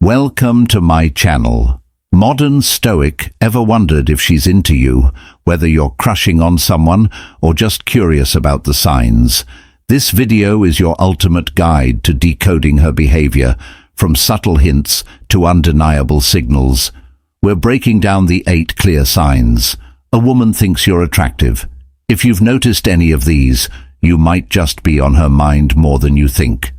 Welcome to my channel. Modern Stoic. Ever wondered if she's into you, whether you're crushing on someone or just curious about the signs? This video is your ultimate guide to decoding her behavior, from subtle hints to undeniable signals. We're breaking down the 8 clear signs. A woman thinks you're attractive. If you've noticed any of these, you might just be on her mind more than you think.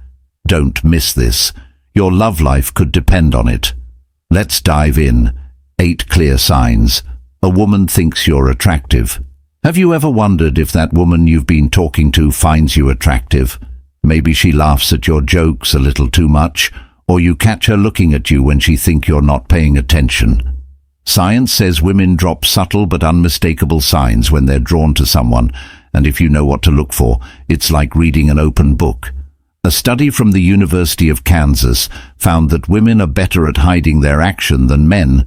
Don't miss this. Your love life could depend on it. Let's dive in. 8 clear signs. A woman thinks you're attractive. Have you ever wondered if that woman you've been talking to finds you attractive? Maybe she laughs at your jokes a little too much, or you catch her looking at you when she thinks you're not paying attention. Science says women drop subtle but unmistakable signs when they're drawn to someone, and if you know what to look for, it's like reading an open book. A study from the University of Kansas found that women are better at hiding their action than men.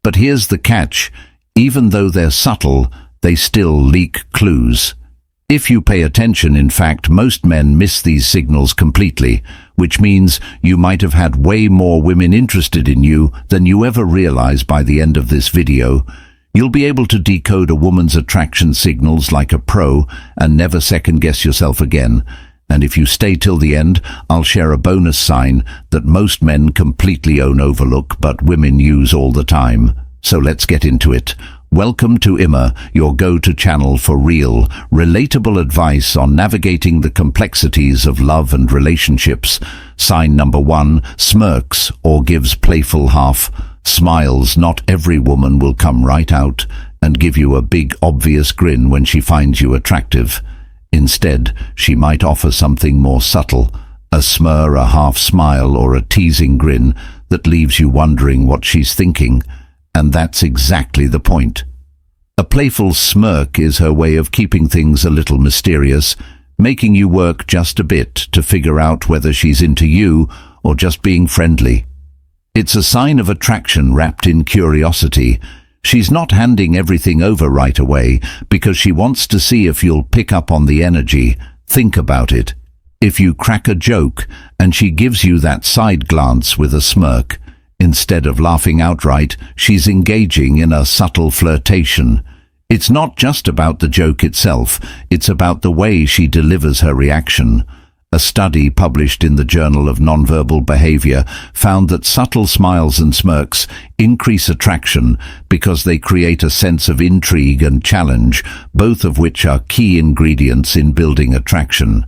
But here's the catch: even though they're subtle, they still leak clues. If you pay attention, in fact, most men miss these signals completely, which means you might have had way more women interested in you than you ever realize. By the end of this video, you'll be able to decode a woman's attraction signals like a pro and never second-guess yourself again. And if you stay till the end, I'll share a bonus sign that most men completely overlook but women use all the time. So let's get into it. Welcome to Emma, your go-to channel for real, relatable advice on navigating the complexities of love and relationships. Sign number 1, smirks or gives playful half smiles. Not every woman will come right out and give you a big obvious grin when she finds you attractive. Instead, she might offer something more subtle, a smirk, a half smile, or a teasing grin that leaves you wondering what she's thinking. And that's exactly the point. A playful smirk is her way of keeping things a little mysterious, making you work just a bit to figure out whether she's into you or just being friendly. It's a sign of attraction wrapped in curiosity. She's not handing everything over right away because she wants to see if you'll pick up on the energy. Think about it. If you crack a joke and she gives you that side glance with a smirk, instead of laughing outright, she's engaging in a subtle flirtation. It's not just about the joke itself, it's about the way she delivers her reaction. A study published in the Journal of Nonverbal Behavior found that subtle smiles and smirks increase attraction because they create a sense of intrigue and challenge, both of which are key ingredients in building attraction.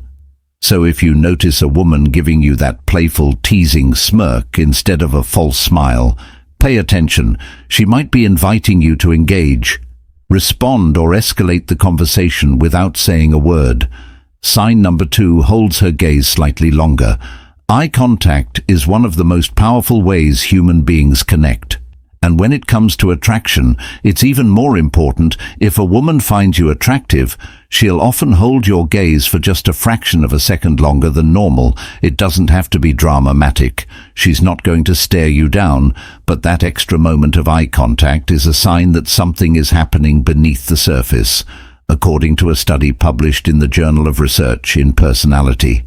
So if you notice a woman giving you that playful, teasing smirk instead of a false smile, pay attention. She might be inviting you to engage. Respond or escalate the conversation without saying a word. Sign number 2, holds her gaze slightly longer. Eye contact is one of the most powerful ways human beings connect. And when it comes to attraction, it's even more important. If a woman finds you attractive, she'll often hold your gaze for just a fraction of a second longer than normal. It doesn't have to be dramatic. She's not going to stare you down, but that extra moment of eye contact is a sign that something is happening beneath the surface, according to a study published in the Journal of Research in Personality.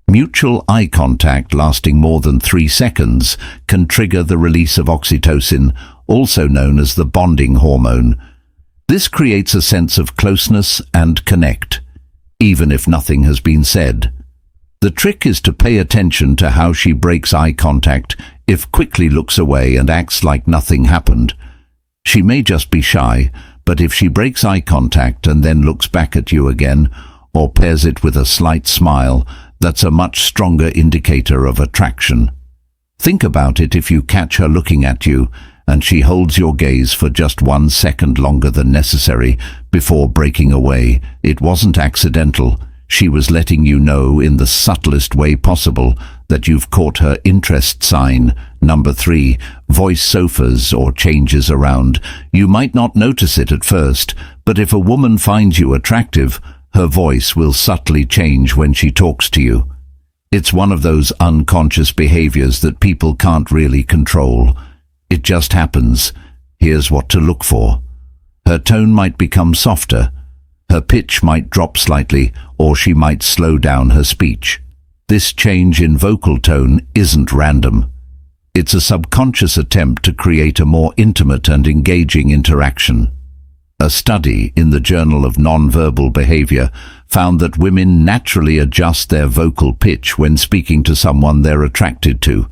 Mutual eye contact lasting more than 3 seconds can trigger the release of oxytocin, also known as the bonding hormone. This creates a sense of closeness and connect, even if nothing has been said. The trick is to pay attention to how she breaks eye contact. If quickly looks away and acts like nothing happened, she may just be shy, but if she breaks eye contact and then looks back at you again, or pairs it with a slight smile, that's a much stronger indicator of attraction. Think about it. If you catch her looking at you and she holds your gaze for just 1 second longer than necessary before breaking away, it wasn't accidental. She was letting you know in the subtlest way possible that you've caught her interest. Sign number 3, voice softens or changes around. You might not notice it at first, but if a woman finds you attractive, her voice will subtly change when she talks to you. It's one of those unconscious behaviors that people can't really control. It just happens. Here's what to look for. Her tone might become softer. Her pitch might drop slightly, or she might slow down her speech. This change in vocal tone isn't random. It's a subconscious attempt to create a more intimate and engaging interaction. A study in the Journal of Nonverbal Behavior found that women naturally adjust their vocal pitch when speaking to someone they're attracted to,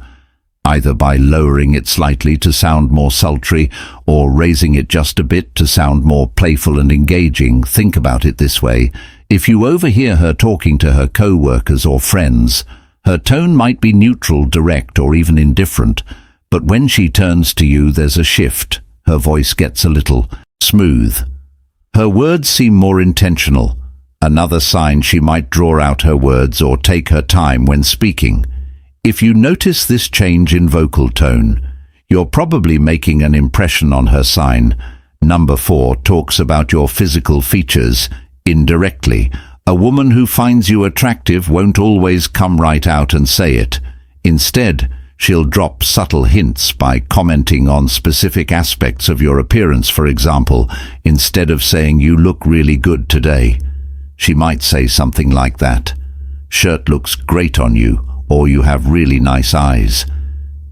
either by lowering it slightly to sound more sultry or raising it just a bit to sound more playful and engaging. Think about it this way. If you overhear her talking to her co-workers or friends, her tone might be neutral, direct, or even indifferent, but when she turns to you, there's a shift. Her voice gets a little smooth. Her words seem more intentional, another sign she might draw out her words or take her time when speaking. If you notice this change in vocal tone, you're probably making an impression on her. Sign number 4 talks about your physical features indirectly. A woman who finds you attractive won't always come right out and say it. Instead, she'll drop subtle hints by commenting on specific aspects of your appearance. For example, instead of saying, "You look really good today," she might say something like that. "Shirt looks great on you," or "You have really nice eyes."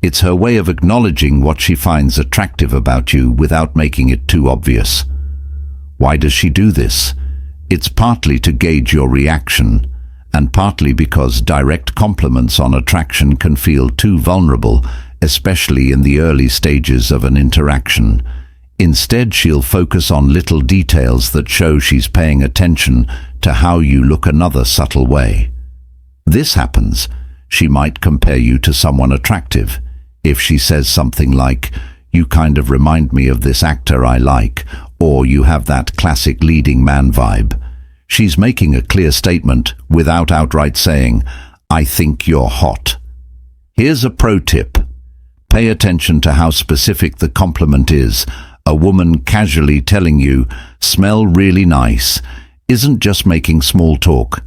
It's her way of acknowledging what she finds attractive about you without making it too obvious. Why does she do this? It's partly to gauge your reaction, and partly because direct compliments on attraction can feel too vulnerable, especially in the early stages of an interaction. Instead, she'll focus on little details that show she's paying attention to how you look. Another subtle way this happens, she might compare you to someone attractive. If she says something like, "You kind of remind me of this actor I like," or "You have that classic leading man vibe," she's making a clear statement without outright saying, "I think you're hot." Here's a pro tip. Pay attention to how specific the compliment is. A woman casually telling you, "Smell really nice," isn't just making small talk.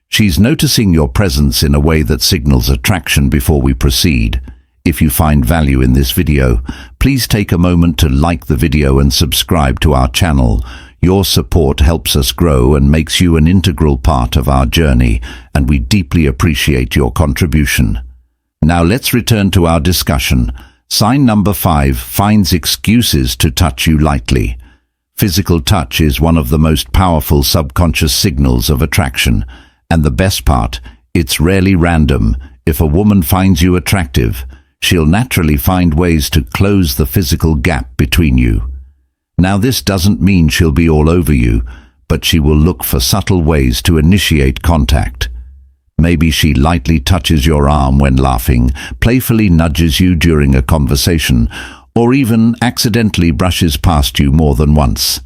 She's noticing your presence in a way that signals attraction. Before we proceed, if you find value in this video, please take a moment to like the video and subscribe to our channel. Your support helps us grow and makes you an integral part of our journey, and we deeply appreciate your contribution. Now let's return to our discussion. Sign number 5 finds excuses to touch you lightly. Physical touch is one of the most powerful subconscious signals of attraction. And the best part, it's rarely random. If a woman finds you attractive, she'll naturally find ways to close the physical gap between you. Now, this doesn't mean she'll be all over you, but she will look for subtle ways to initiate contact. Maybe she lightly touches your arm when laughing, playfully nudges you during a conversation, or even accidentally brushes past you more than once.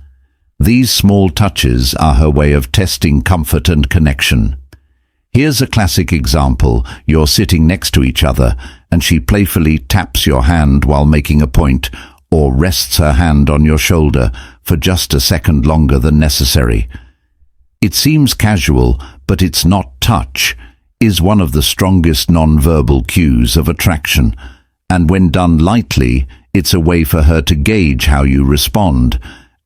These small touches are her way of testing comfort and connection. Here's a classic example. You're sitting next to each other, and she playfully taps your hand while making a point, or rests her hand on your shoulder for just a second longer than necessary. It seems casual, but it's not. Touch is one of the strongest nonverbal cues of attraction, and when done lightly, it's a way for her to gauge how you respond.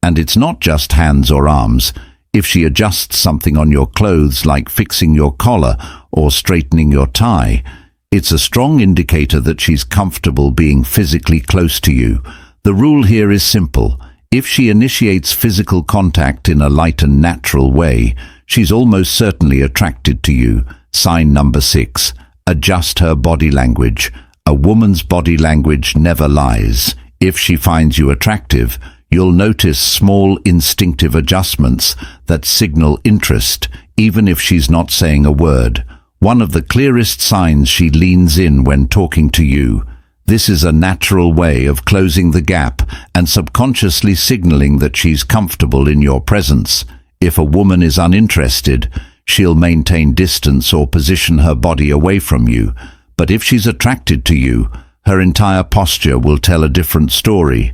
And it's not just hands or arms. If she adjusts something on your clothes, like fixing your collar or straightening your tie, it's a strong indicator that she's comfortable being physically close to you. The rule here is simple. If she initiates physical contact in a light and natural way, she's almost certainly attracted to you. Sign number 6. Adjust her body language. A woman's body language never lies. If she finds you attractive, you'll notice small instinctive adjustments that signal interest, even if she's not saying a word. One of the clearest signs she leans in when talking to you. This is a natural way of closing the gap and subconsciously signaling that she's comfortable in your presence. If a woman is uninterested, she'll maintain distance or position her body away from you. But if she's attracted to you, her entire posture will tell a different story.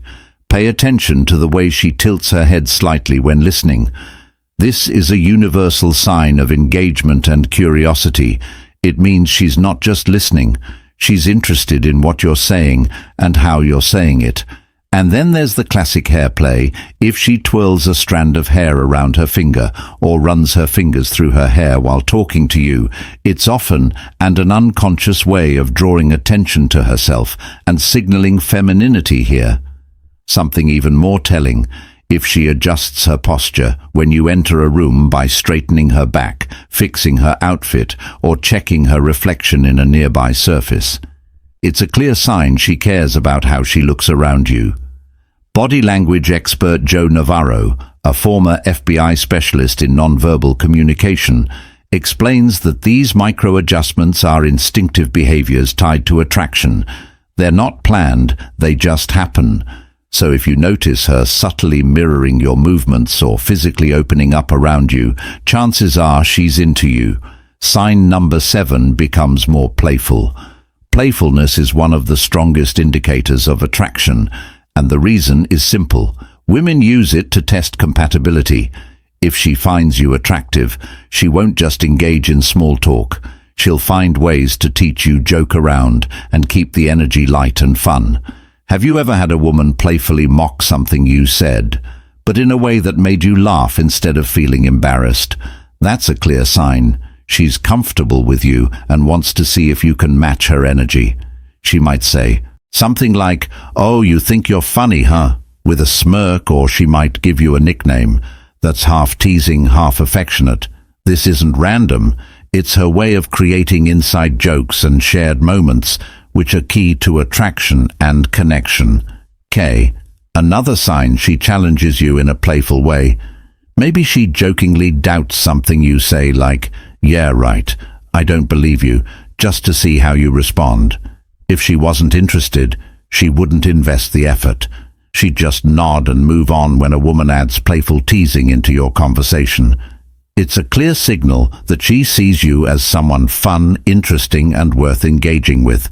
Pay attention to the way she tilts her head slightly when listening. This is a universal sign of engagement and curiosity. It means she's not just listening, she's interested in what you're saying and how you're saying it. And then there's the classic hair play. If she twirls a strand of hair around her finger or runs her fingers through her hair while talking to you, it's often and an unconscious way of drawing attention to herself and signaling femininity here. Something even more telling, if she adjusts her posture when you enter a room by straightening her back, fixing her outfit, or checking her reflection in a nearby surface. It's a clear sign she cares about how she looks around you. Body language expert Joe Navarro, a former FBI specialist in nonverbal communication, explains that these micro-adjustments are instinctive behaviors tied to attraction. They're not planned, they just happen. So if you notice her subtly mirroring your movements or physically opening up around you, chances are she's into you. Sign number 7 becomes more playful. Playfulness is one of the strongest indicators of attraction, and the reason is simple. Women use it to test compatibility. If she finds you attractive, she won't just engage in small talk. She'll find ways to teach you, joke around, and keep the energy light and fun. Have you ever had a woman playfully mock something you said, but in a way that made you laugh instead of feeling embarrassed? That's a clear sign. She's comfortable with you and wants to see if you can match her energy. She might say something like, "Oh, you think you're funny, huh?" with a smirk, or she might give you a nickname that's half teasing, half affectionate. This isn't random. It's her way of creating inside jokes and shared moments, which are key to attraction and connection. K. Another sign she challenges you in a playful way. Maybe she jokingly doubts something you say, like, "Yeah, right, I don't believe you," just to see how you respond. If she wasn't interested, she wouldn't invest the effort. She'd just nod and move on when a woman adds playful teasing into your conversation. It's a clear signal that she sees you as someone fun, interesting, and worth engaging with.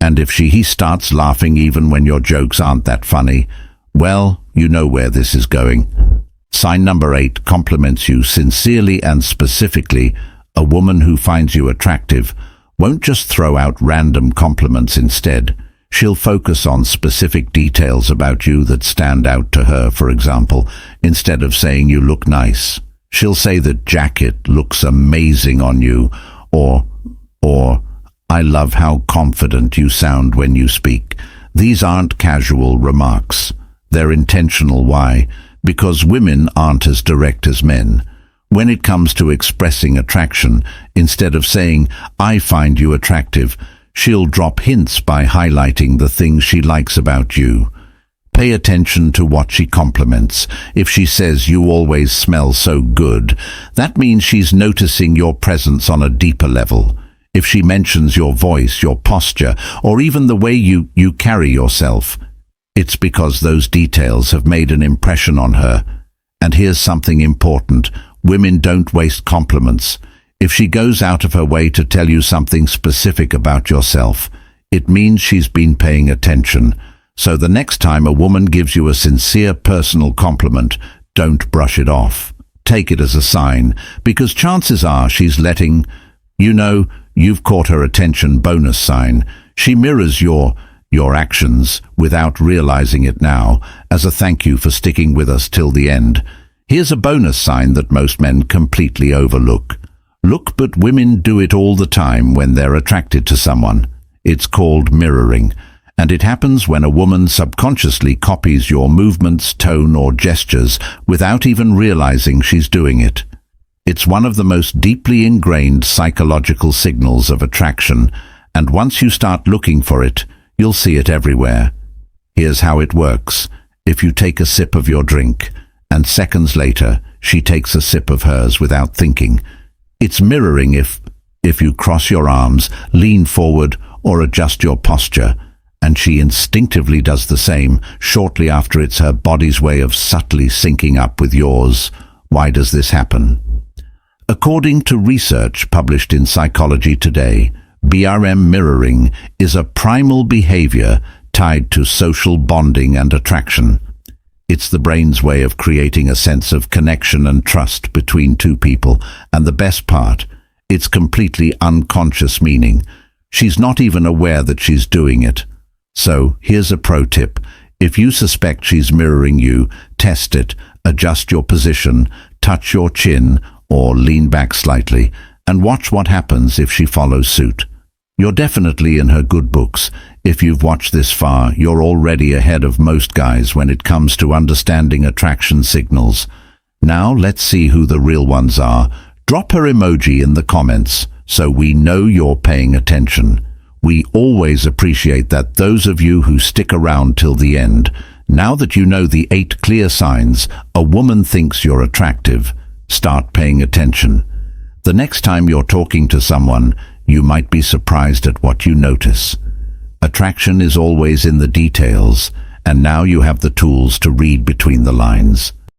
And if he starts laughing even when your jokes aren't that funny, well, you know where this is going. Sign number 8 compliments you sincerely and specifically. A woman who finds you attractive won't just throw out random compliments instead. She'll focus on specific details about you that stand out to her. For example, instead of saying you look nice, she'll say that jacket looks amazing on you, or I love how confident you sound when you speak. These aren't casual remarks. They're intentional. Why? Because women aren't as direct as men. When it comes to expressing attraction, instead of saying, "I find you attractive," she'll drop hints by highlighting the things she likes about you. Pay attention to what she compliments. If she says, "You always smell so good," that means she's noticing your presence on a deeper level. If she mentions your voice, your posture, or even the way you carry yourself, it's because those details have made an impression on her. And here's something important. Women don't waste compliments. If she goes out of her way to tell you something specific about yourself, it means she's been paying attention. So the next time a woman gives you a sincere personal compliment, don't brush it off. Take it as a sign, because chances are she's letting you know you've caught her attention. Bonus sign. She mirrors your actions without realizing it now, as a thank you for sticking with us till the end. Here's a bonus sign that most men completely overlook. Look, but women do it all the time when they're attracted to someone. It's called mirroring, and it happens when a woman subconsciously copies your movements, tone, or gestures without even realizing she's doing it. It's one of the most deeply ingrained psychological signals of attraction, and once you start looking for it, you'll see it everywhere. Here's how it works. If you take a sip of your drink, and seconds later she takes a sip of hers without thinking, it's mirroring. If you cross your arms, lean forward, or adjust your posture, and she instinctively does the same shortly after, it's her body's way of subtly syncing up with yours. Why does this happen? According to research published in Psychology Today, BRM mirroring is a primal behavior tied to social bonding and attraction. It's the brain's way of creating a sense of connection and trust between two people, and the best part, it's completely unconscious, meaning she's not even aware that she's doing it. So here's a pro tip. If you suspect she's mirroring you, test it, adjust your position, touch your chin, or lean back slightly, and watch what happens if she follows suit. You're definitely in her good books. If you've watched this far, you're already ahead of most guys when it comes to understanding attraction signals. Now let's see who the real ones are. Drop her emoji in the comments so we know you're paying attention. We always appreciate that those of you who stick around till the end. Now that you know the 8 clear signs a woman thinks you're attractive, start paying attention. The next time you're talking to someone, you might be surprised at what you notice. Attraction is always in the details, and now you have the tools to read between the lines.